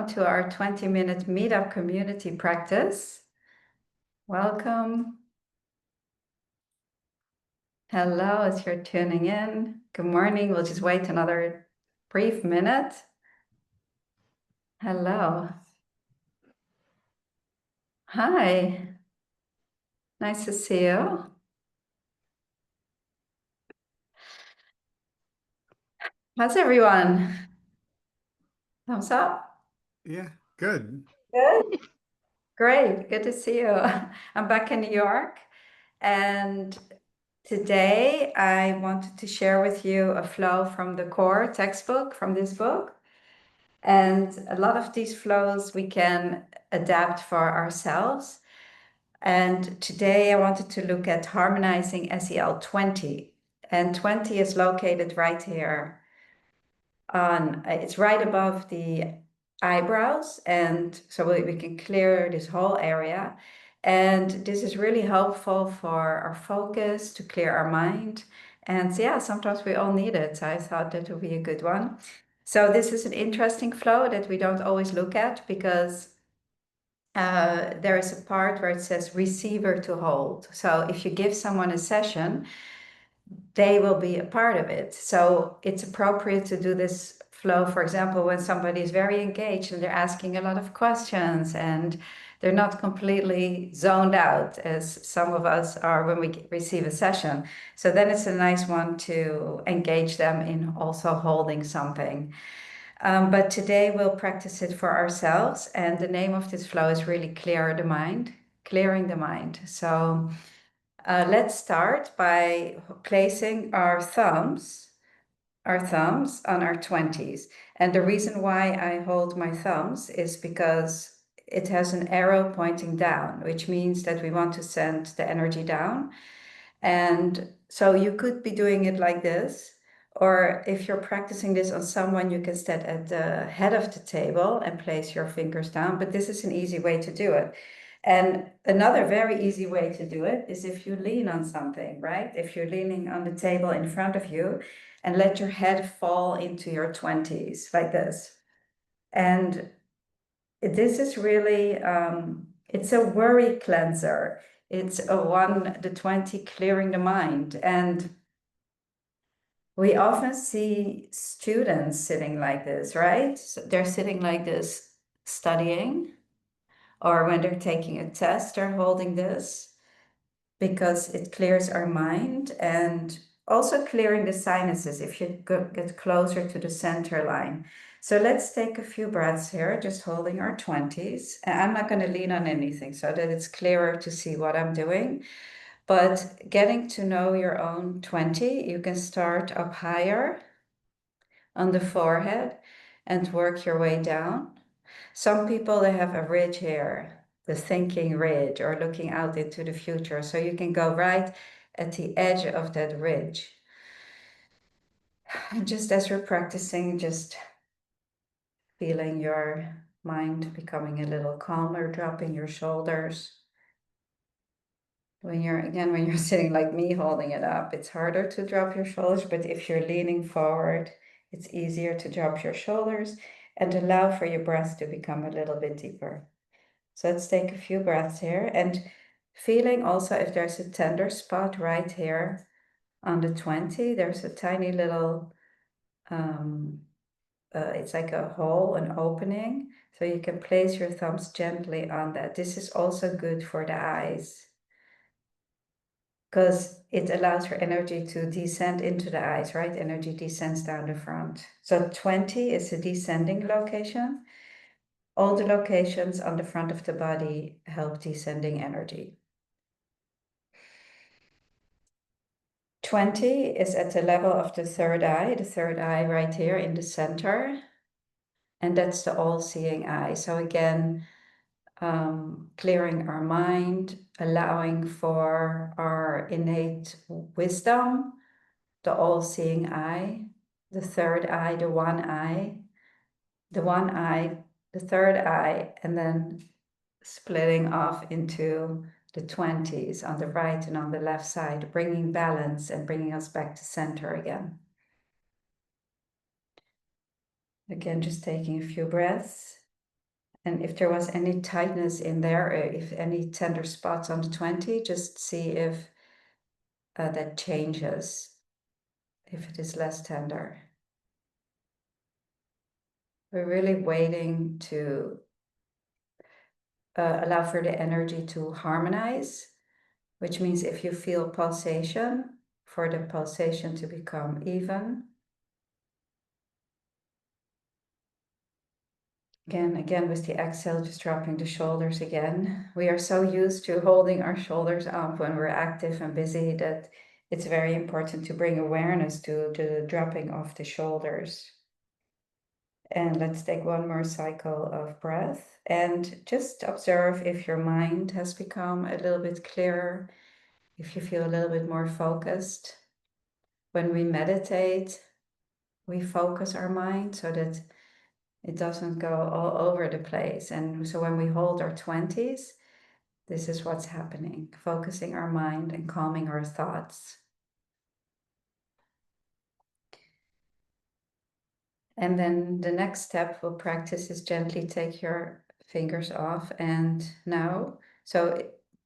to our 20-minute meetup community practice. Welcome. Hello, as you're tuning in. Good morning. We'll just wait another brief minute. Hello. Hi. Nice to see you. How's everyone? Thumbs up? Yeah, good. Good. Great. Good to see you. I'm back in New York, and today I wanted to share with you a flow from the core textbook, from this book. And a lot of these flows we can adapt for ourselves. And today I wanted to look at harmonizing SEL 20. And 20 is located right here on, it's right above the eyebrows. And so we can clear this whole area. And this is really helpful for our focus, to clear our mind. And yeah, sometimes we all need it. So I thought that would be a good one. So this is an interesting flow that we don't always look at, because there is a part where it says receiver to hold. So if you give someone a session, they will be a part of it. So it's appropriate to do this flow, for example, when somebody is very engaged and they're asking a lot of questions and they're not completely zoned out, as some of us are when we receive a session. So then it's a nice one to engage them in also holding something. But today we'll practice it for ourselves. And the name of this flow is really clearing the mind. So let's start by placing our thumbs on our 20s. And the reason why I hold my thumbs is because it has an arrow pointing down, which means that we want to send the energy down. And so you could be doing it like this, or if you're practicing this on someone, you can stand at the head of the table and place your fingers down, but this is an easy way to do it. And another very easy way to do it is if you lean on something, right? If you're leaning on the table in front of you and let your head fall into your 20s like this. And this is really, it's a worry cleanser. It's the 20 clearing the mind. And we often see students sitting like this, right? So they're sitting like this studying, or when they're taking a test, they're holding this because it clears our mind, and also clearing the sinuses if you get closer to the center line. So let's take a few breaths here, just holding our 20s. And I'm not going to lean on anything so that it's clearer to see what I'm doing. But getting to know your own 20, you can start up higher on the forehead and work your way down. Some people, they have a ridge here, the thinking ridge, or looking out into the future. So you can go right at the edge of that ridge. And just as you're practicing, just feeling your mind becoming a little calmer, dropping your shoulders. When you're sitting like me holding it up, it's harder to drop your shoulders, but if you're leaning forward, it's easier to drop your shoulders and allow for your breath to become a little bit deeper. So let's take a few breaths here, and feeling also if there's a tender spot right here on the 20, there's a tiny little, it's like a hole, an opening. So you can place your thumbs gently on that. This is also good for the eyes, because it allows for energy to descend into the eyes, right? Energy descends down the front. So 20 is a descending location. All the locations on the front of the body help descending energy. 20 is at the level of the third eye right here in the center. And that's the all-seeing eye. So again, clearing our mind, allowing for our innate wisdom, the all-seeing eye, the third eye, the one eye, the third eye, and then splitting off into the 20s on the right and on the left side, bringing balance and bringing us back to center again. Again, just taking a few breaths. And if there was any tightness in there, or if any tender spots on the 20, just see if that changes, if it is less tender. We're really waiting to allow for the energy to harmonize, which means if you feel pulsation, for the pulsation to become even. Again, with the exhale, just dropping the shoulders again. We are so used to holding our shoulders up when we're active and busy that it's very important to bring awareness to the dropping of the shoulders. And let's take one more cycle of breath and just observe if your mind has become a little bit clearer, if you feel a little bit more focused. When we meditate, we focus our mind so that it doesn't go all over the place. And so when we hold our 20s, this is what's happening, focusing our mind and calming our thoughts. And then the next step we'll practice is gently take your fingers off. And now, so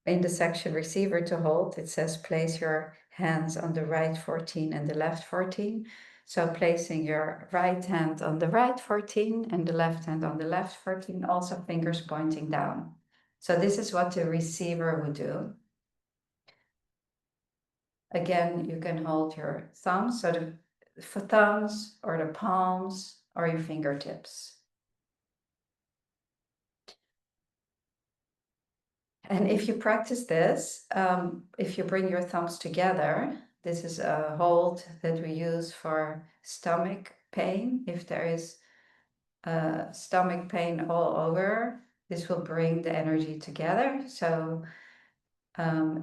in the section receiver to hold, it says place your hands on the right 14 and the left 14. So placing your right hand on the right 14 and the left hand on the left 14, also fingers pointing down. So this is what the receiver would do. Again, you can hold your thumbs, so the thumbs or the palms or your fingertips. And if you practice this, if you bring your thumbs together, this is a hold that we use for stomach pain. If there is stomach pain all over, this will bring the energy together. So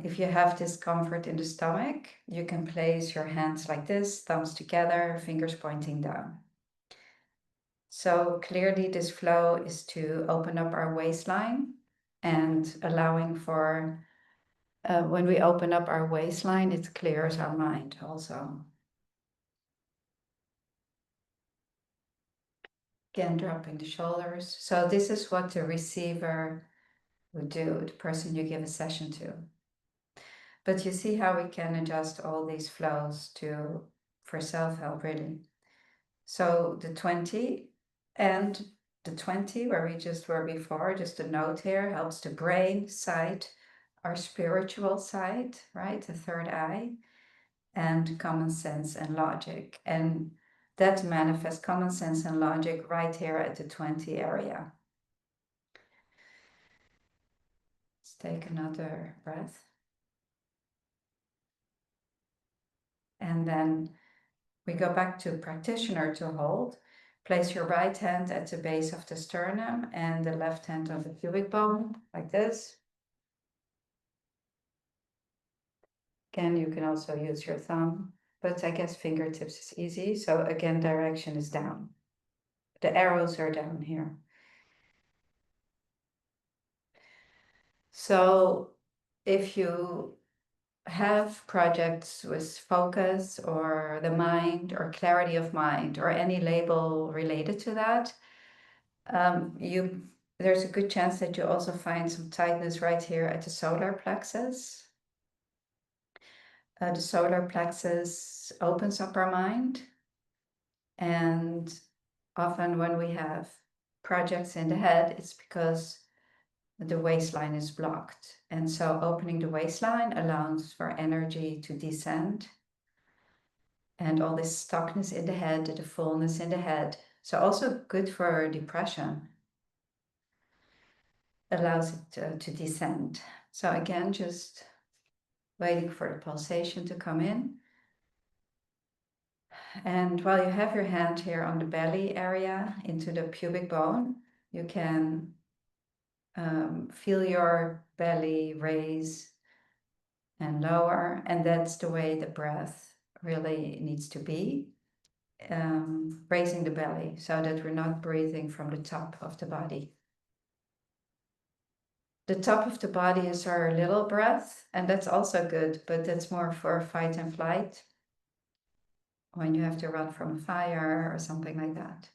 if you have discomfort in the stomach, you can place your hands like this, thumbs together, fingers pointing down. So clearly this flow is to open up our waistline and allowing for, when we open up our waistline, it clears our mind also. Again, dropping the shoulders. So this is what the receiver would do, the person you give a session to. But you see how we can adjust all these flows for self-help, really. So the 20 and the 20 where we just were before, just a note here, helps the brain side, our spiritual side, right? The third eye, and common sense and logic. And that manifests common sense and logic right here at the 20 area. Let's take another breath. And then we go back to practitioner to hold. Place your right hand at the base of the sternum and the left hand on the pubic bone, like this. Again, you can also use your thumb, but I guess fingertips is easy. So again, direction is down. The arrows are down here. So if you have projects with focus or the mind or clarity of mind or any label related to that, there's a good chance that you also find some tightness right here at the solar plexus. The solar plexus opens up our mind, and often when we have projects in the head, it's because the waistline is blocked. And so opening the waistline allows for energy to descend and all this stuckness in the head, the fullness in the head. So also good for depression, allows it to descend. So again, just waiting for the pulsation to come in. And while you have your hand here on the belly area into the pubic bone, you can feel your belly raise and lower. And that's the way the breath really needs to be, raising the belly so that we're not breathing from the top of the body. The top of the body is our little breath, and that's also good, but that's more for fight and flight, when you have to run from a fire or something like that.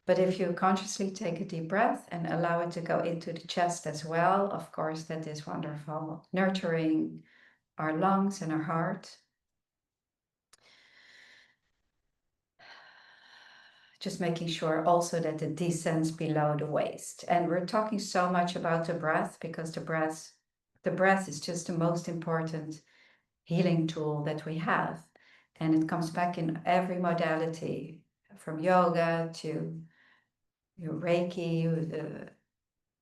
But if you consciously take a deep breath and allow it to go into the chest as well, of course, that is wonderful, nurturing our lungs and our heart. Just making sure also that it descends below the waist. And we're talking so much about the breath because the breath is just the most important healing tool that we have. And it comes back in every modality, from yoga to Reiki, the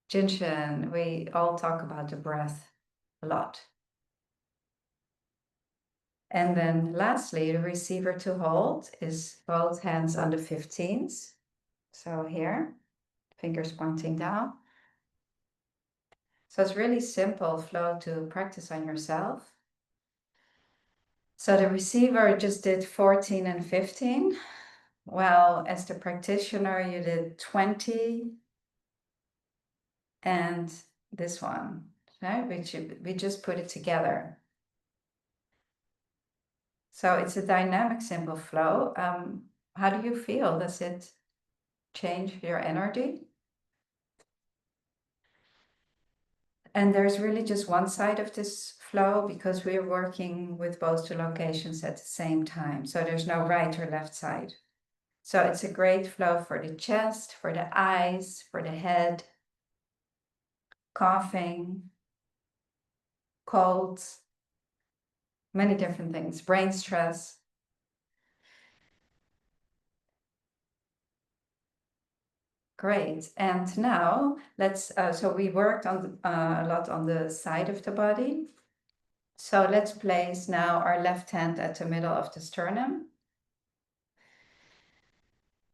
Jin Shin. We all talk about the breath a lot. And then lastly, the receiver to hold is both hands on the 15s. So here, fingers pointing down. So it's really simple flow to practice on yourself. So the receiver just did 14 and 15. Well, as the practitioner, you did 20 and this one, right? We just put it together. So it's a dynamic, simple flow. How do you feel? Does it change your energy? And there's really just one side of this flow because we're working with both the locations at the same time. So there's no right or left side. So it's a great flow for the chest, for the eyes, for the head, coughing, colds, many different things, brain stress. Great. And now let's, so we worked on a lot on the side of the body. So let's place now our left hand at the middle of the sternum.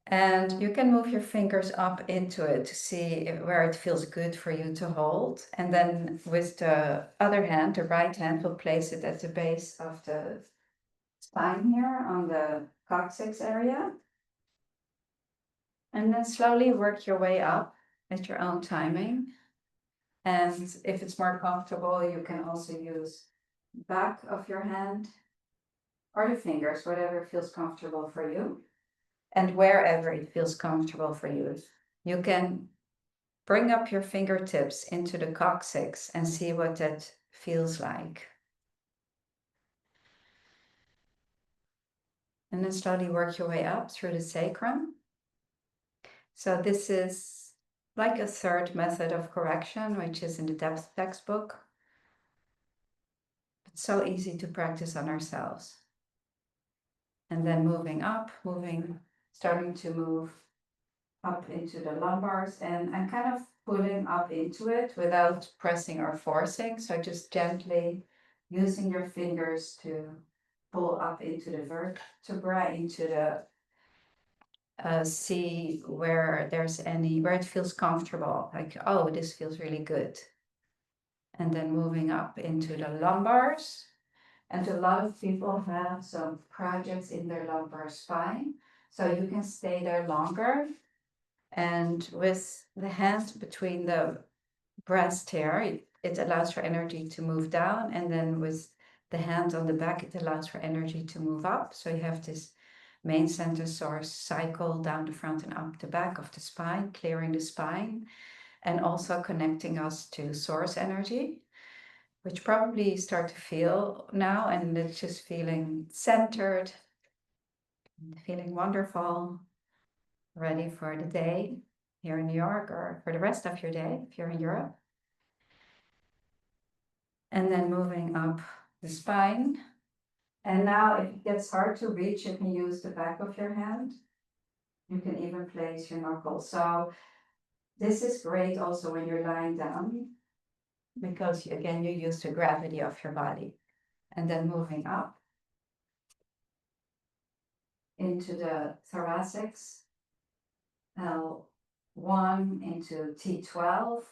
And you can move your fingers up into it to see where it feels good for you to hold. And then with the other hand, the right hand, we'll place it at the base of the spine here on the coccyx area. And then slowly work your way up at your own timing. And if it's more comfortable, you can also use back of your hand or the fingers, whatever feels comfortable for you. And wherever it feels comfortable for you, you can bring up your fingertips into the coccyx and see what that feels like. And then slowly work your way up through the sacrum. So this is like a third method of correction, which is in the depth textbook. It's so easy to practice on ourselves. And then moving up, starting to move up into the lumbars, and I'm kind of pulling up into it without pressing or forcing. So just gently using your fingers to pull up into the vertebra, into the see where where it feels comfortable, like, oh, this feels really good. And then moving up into the lumbars. And a lot of people have some projects in their lumbar spine, so you can stay there longer. And with the hand between the breast here, it allows for energy to move down. And then with the hand on the back, it allows for energy to move up. So you have this main center source cycle down the front and up the back of the spine, clearing the spine, and also connecting us to source energy, which probably start to feel now. And it's just feeling centered, feeling wonderful, ready for the day here in New York or for the rest of your day if you're in Europe. And then moving up the spine. And now if it gets hard to reach, you can use the back of your hand. You can even place your knuckles. So this is great also when you're lying down, because again, you use the gravity of your body. And then moving up into the thoracics, L1 into T12.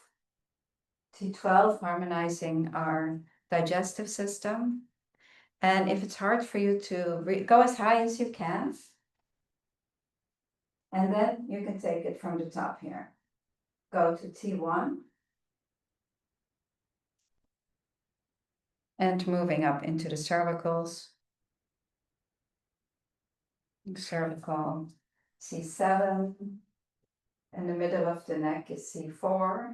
T12 harmonizing our digestive system. And if it's hard for you to go as high as you can, and then you can take it from the top here. Go to T1. And moving up into the cervicals. Cervical C7. In the middle of the neck is C4,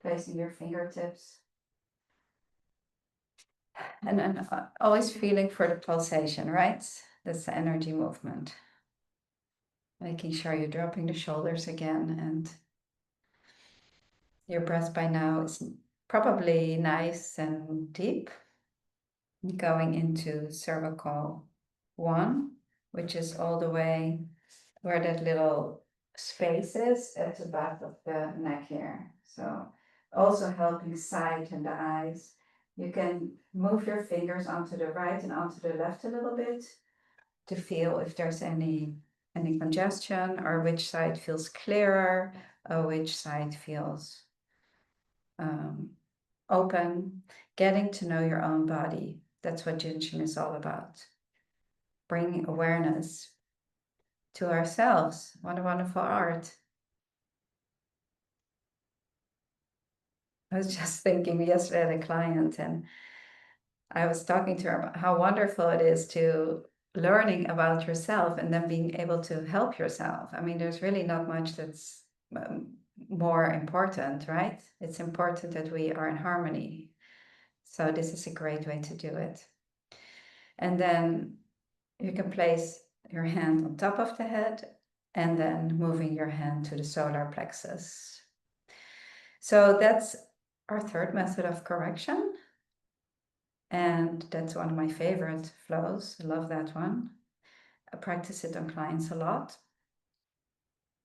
placing your fingertips. And then always feeling for the pulsation, right? That's the energy movement. Making sure you're dropping the shoulders again, and your breath by now is probably nice and deep. Going into cervical 1, which is all the way where that little space is at the back of the neck here. So also helping sighten the eyes. You can move your fingers onto the right and onto the left a little bit to feel if there's any congestion, or which side feels clearer, or which side feels open. Getting to know your own body. That's what Jin Shin is all about. Bringing awareness to ourselves. What a wonderful art. I was just thinking yesterday, I had a client, and I was talking to her about how wonderful it is to learning about yourself and then being able to help yourself. I mean, there's really not much that's more important, right? It's important that we are in harmony. So this is a great way to do it. And then you can place your hand on top of the head and then moving your hand to the solar plexus. So that's our third method of correction. And that's one of my favorite flows. I love that one. I practice it on clients a lot.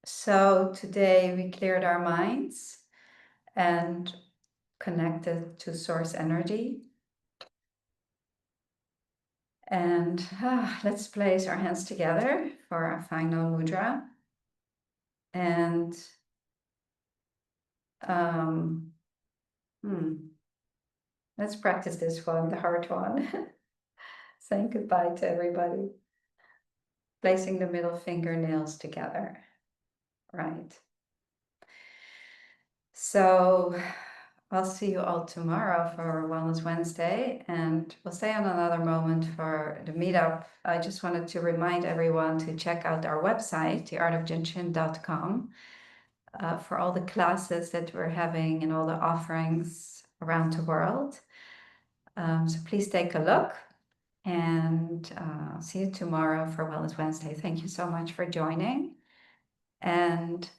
So today we cleared our minds and connected to source energy. And let's place our hands together for our final mudra. And let's practice this one, the heart one. Saying goodbye to everybody. Placing the middle fingernails together. Right. So I'll see you all tomorrow for Wellness Wednesday, and we'll stay on another moment for the meetup. I just wanted to remind everyone to check out our website, theartofjinshin.com, for all the classes that we're having and all the offerings around the world. So please take a look, and see you tomorrow for Wellness Wednesday. Thank you so much for joining. And